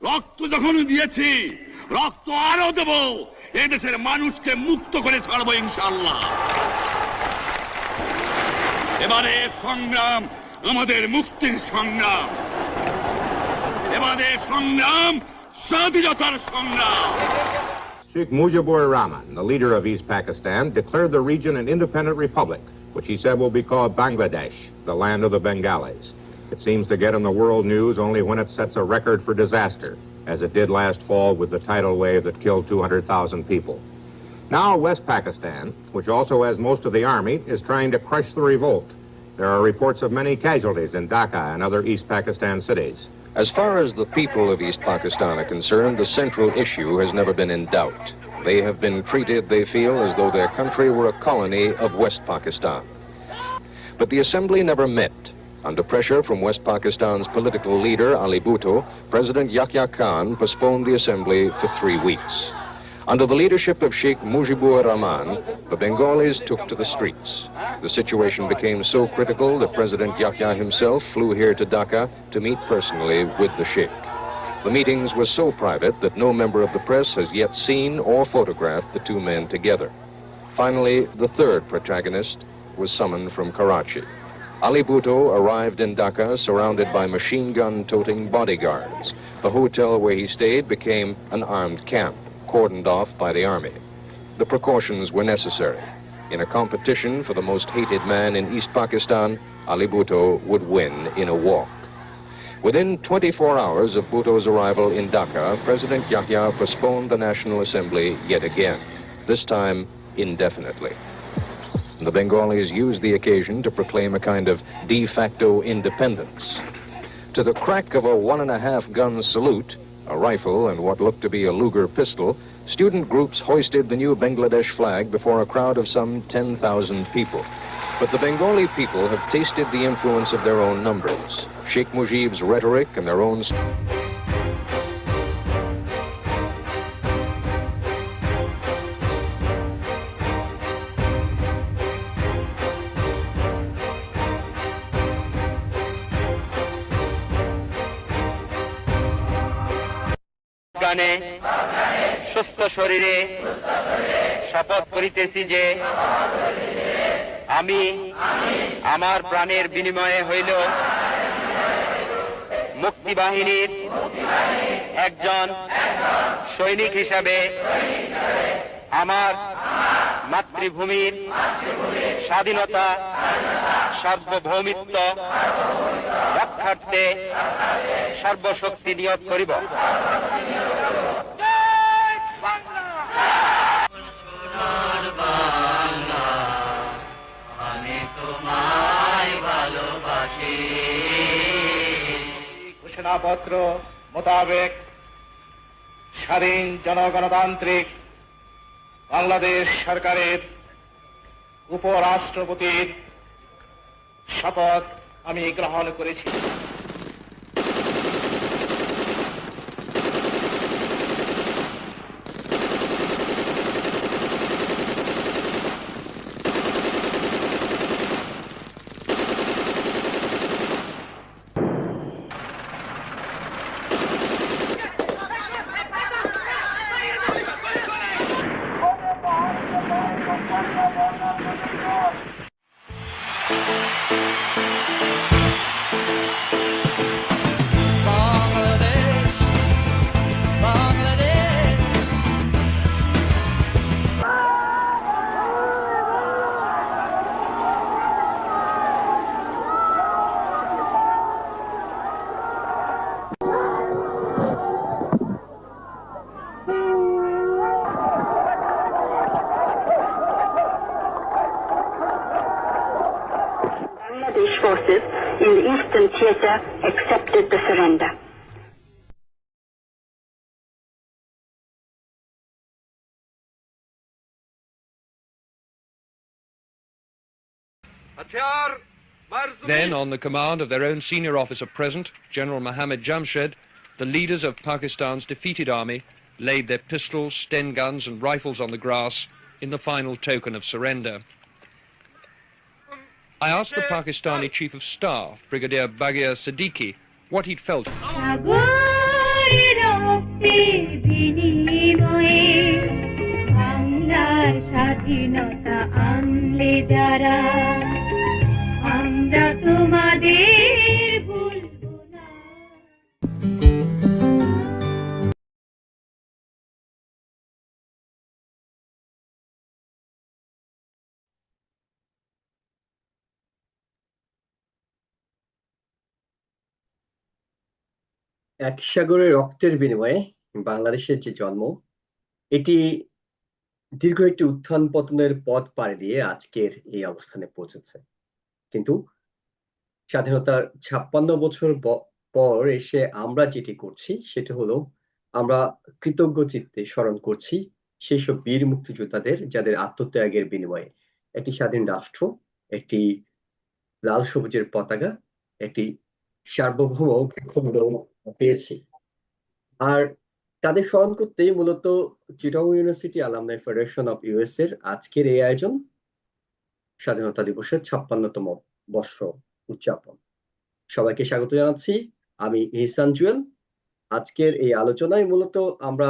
রক্ত যখন দিয়েছি, রক্ত আরো দেব, এই দেশের মানুষকে মুক্ত করে ছাড়বো ইনশাআল্লাহ। এবারে সংগ্রাম আমাদের মুক্তির সংগ্রাম, এবারে সংগ্রাম স্বাধীনতার সংগ্রাম। Sheikh Mujibur Rahman, the leader of East Pakistan, declared the region an independent republic, which he said will be called Bangladesh, the land of the Bengalis. It seems to get in the world news only when it sets a record for disaster, as it did last fall with the tidal wave that killed 200,000 people. Now West Pakistan, which also has most of the army, is trying to crush the revolt. There are reports of many casualties in Dhaka and other East Pakistan cities. As far as the people of East Pakistan are concerned, the central issue has never been in doubt. They have been treated, they feel, as though their country were a colony of West Pakistan. But the assembly never met. Under pressure from West Pakistan's political leader, Ali Bhutto, President Yahya Khan postponed the assembly for 3 weeks. Under the leadership of Sheikh Mujibur Rahman, the Bengalis took to the streets. The situation became so critical that President Yahya himself flew here to Dhaka to meet personally with the Sheikh. The meetings were so private that no member of the press has yet seen or photographed the two men together. Finally, the third protagonist was summoned from Karachi. Ali Bhutto arrived in Dhaka surrounded by machine gun-toting bodyguards. The hotel where he stayed became an armed camp, cordoned off by the army. The precautions were necessary. In a competition for the most hated man in East Pakistan, Ali Bhutto would win in a walk. Within 24 hours of Bhutto's arrival in Dhaka, President Yahya postponed the National Assembly yet again, this time indefinitely. The Bengalis used the occasion to proclaim a kind of de facto independence. To the crack of a 1.5 gun salute, a rifle and what looked to be a Luger pistol, student groups hoisted the new Bangladesh flag before a crowd of some 10,000 people. But the Bengali people have tasted the influence of their own numbers, Sheikh Mujib's rhetoric and their own... সুস্থ শরীরে শপথ করিতেছি যে আমি আমার প্রাণের বিনিময়ে হইল মুক্তিবাহিনীর একজন সৈনিক হিসাবে আমার মাতৃভূমির স্বাধীনতা সার্বভৌমিত্ব রক্ষার্থে সর্বশক্তি নিয়োগ করিব। ঘোষণাপত্র মোতাবেক স্বাধীন জনগণতান্ত্রিক বাংলাদেশ সরকারের উপরাষ্ট্রপতির শপথ আমি গ্রহণ করেছি। in the Eastern Theater accepted the surrender. Then, on the command of their own senior officer present, General Mohammad Jamshed, the leaders of Pakistan's defeated army laid their pistols, Sten guns and rifles on the grass in the final token of surrender. I asked the Pakistani Chief of Staff, Brigadier Baghia Siddiqui, what he'd felt. এক সাগরে রক্তের বিনিময়ে বাংলাদেশের যে জন্ম, এটি দীর্ঘ একটি উত্থান পতনের পথ পাড়ি দিয়ে আজকের এই অবস্থানে পৌঁছেছে। কিন্তু স্বাধীনতার 56 বছর পর এসে আমরা যেটি করছি সেটা হলো আমরা কৃতজ্ঞ চিত্তে স্মরণ করছি সেই সব বীর মুক্তিযোদ্ধাদের যাদের আত্মত্যাগের বিনিময়ে একটি স্বাধীন রাষ্ট্র, একটি লাল সবুজের পতাকা, একটি সার্বভৌম ভূখণ্ড পেয়েছি। আর তাদের স্মরণ করতেই মূলত Chittagong university alumni federation of US এর আজকের এই আয়োজন, স্বাধীনতা দিবসের 56তম বর্ষ উদযাপন। সবাইকে স্বাগত জানাচ্ছি। আমি ইহসান জুয়েল। আজকের এই আলোচনায় মূলত আমরা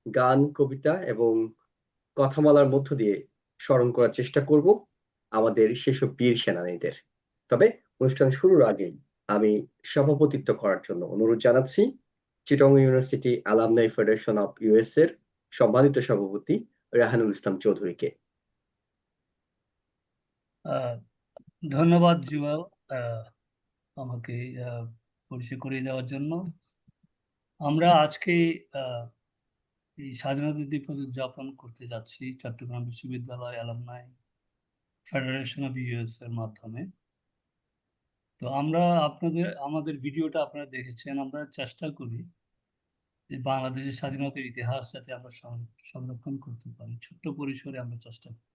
গান, কবিতা এবং কথামালার মধ্য দিয়ে স্মরণ করার চেষ্টা করব আমাদের সেসব বীর সেনানীদের। তবে অনুষ্ঠান শুরুর আগেই আমি সভাপতিত্ব করার জন্য অনুরোধ জানাচ্ছি Chittagong university alumni federation of US এর সম্মানিত সভাপতি রাহানুল ইসলাম চৌধুরীকে। ধন্যবাদ জুয়েল, আমাকে পরিচয় করিয়ে দেওয়ার জন্য। আমরা আজকে এই স্বাধীনতা দিবস উদযাপন করতে যাচ্ছি চট্টগ্রাম বিশ্ববিদ্যালয় অ্যালামনাই ফেডারেশন অফ ইউএস এর মাধ্যমে। তো আমরা আমাদের ভিডিওটা আপনারা দেখেছেন। আমরা চেষ্টা করি যে বাংলাদেশের স্বাধীনতার ইতিহাস যাতে আমরা সংরক্ষণ করতে পারি, ছোট্ট পরিসরে আমরা চেষ্টা করি।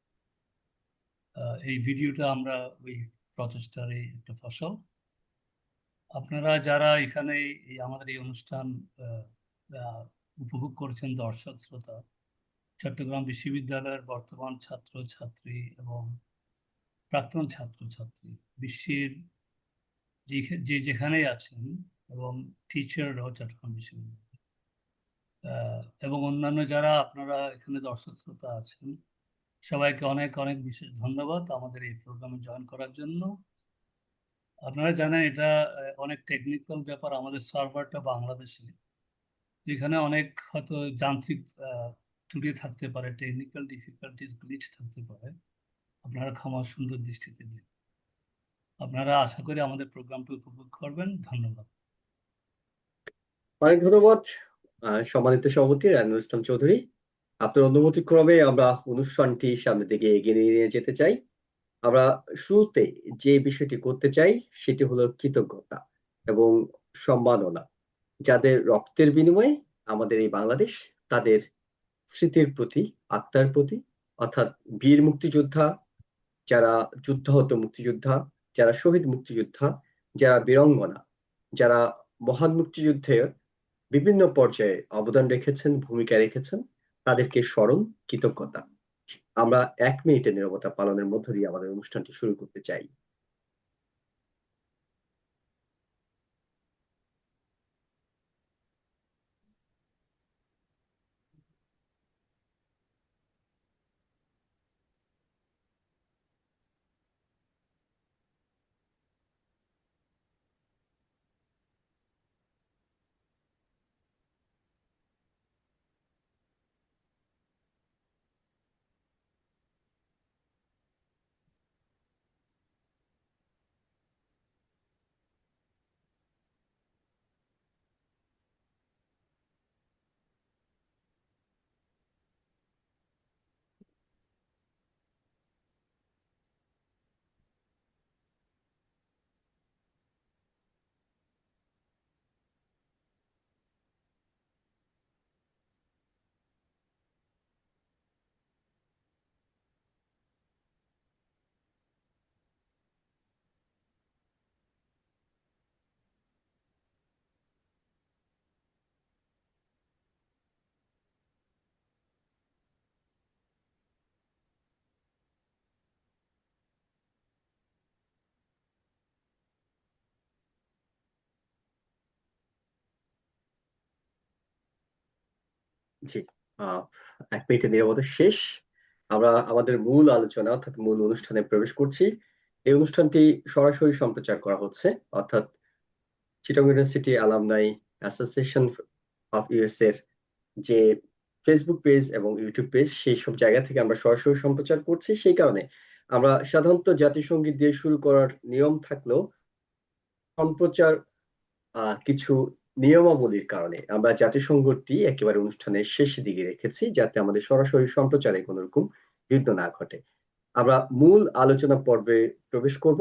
এই ভিডিওটা আমরা ওই প্রচেষ্টারই একটা ফসল। আপনারা যারা এখানে আমাদের এই অনুষ্ঠান উপভোগ করছেন, দর্শক শ্রোতা, চট্টগ্রাম বিশ্ববিদ্যালয়ের বর্তমান ছাত্র ছাত্রী এবং প্রাক্তন ছাত্র ছাত্রী, বিশ্বের যেখানেই আছেন, এবং টিচাররাও চট্টগ্রাম বিশ্ববিদ্যালয় এবং অন্যান্য যারা আপনারা এখানে দর্শক শ্রোতা আছেন, সবাইকে অনেক অনেক বিশেষ ধন্যবাদ আমাদের এই প্রোগ্রামে জয়েন করার জন্য। আপনারা জানেন এটা অনেক টেকনিক্যাল ব্যাপার। আমাদের সার্ভারটা বাংলাদেশে, যেখানে অনেক হয়তো যান্ত্রিক ত্রুটি থাকতে পারে, টেকনিক্যাল ডিফিকাল্টিস, গ্লিচ থাকতে পারে। আপনারা ক্ষমা সুন্দর দৃষ্টিতে দিন। আপনারা আশা করি আমাদের প্রোগ্রামটি উপভোগ করবেন। ধন্যবাদ। অনেক ধন্যবাদ সম্মানিত সভাপতি রাহানুল ইসলাম চৌধুরী। আপনার অনুমতি ক্রমে আমরা অনুষ্ঠানটি সামনের দিকে এগিয়ে নিয়ে যেতে চাই। আমরা শুরুতে যে বিষয়টি করতে চাই সেটি হলো কৃতজ্ঞতা এবং সম্মাননা, যাদের রক্তের বিনিময়ে আমাদের এই বাংলাদেশ, তাদের স্মৃতির প্রতি, আত্মার প্রতি, অর্থাৎ বীর মুক্তিযোদ্ধা, যারা যুদ্ধাহত মুক্তিযোদ্ধা, যারা শহীদ মুক্তিযোদ্ধা, যারা বীরাঙ্গনা, যারা মহান মুক্তিযুদ্ধে বিভিন্ন পর্যায়ে অবদান রেখেছেন, ভূমিকা রেখেছেন, তাদেরকে স্মরণ, কৃতজ্ঞতা। আমরা 1 মিনিটের নীরবতা পালনের মধ্য দিয়ে আমাদের অনুষ্ঠানটি শুরু করতে চাই। জি, 1 মিনিটের নীরবতা শেষ। আমরা আমাদের মূল আলোচনা অর্থাৎ মূল অনুষ্ঠানে প্রবেশ করছি। এই অনুষ্ঠানটি সরাসরি সম্প্রচার করা হচ্ছে, অর্থাৎ Chittagong university alumni association of US এর যে ফেসবুক পেজ এবং ইউটিউব পেজ, সেই সব জায়গা থেকে আমরা সরাসরি সম্প্রচার করছি। সেই কারণে আমরা সাধারণত জাতীয় সঙ্গীত দিয়ে শুরু করার নিয়ম থাকলেও সম্প্রচার কিছু নিয়মাবলীর কারণে আমরা জাতীয় সঙ্গীতটি একেবারে অনুষ্ঠানের শেষের দিকে রেখেছি, যাতে আমাদের সরাসরি সম্প্রচারে কোনো রকম বিঘ্ন না ঘটে। আমরা মূল আলোচনা পর্বে প্রবেশ করব।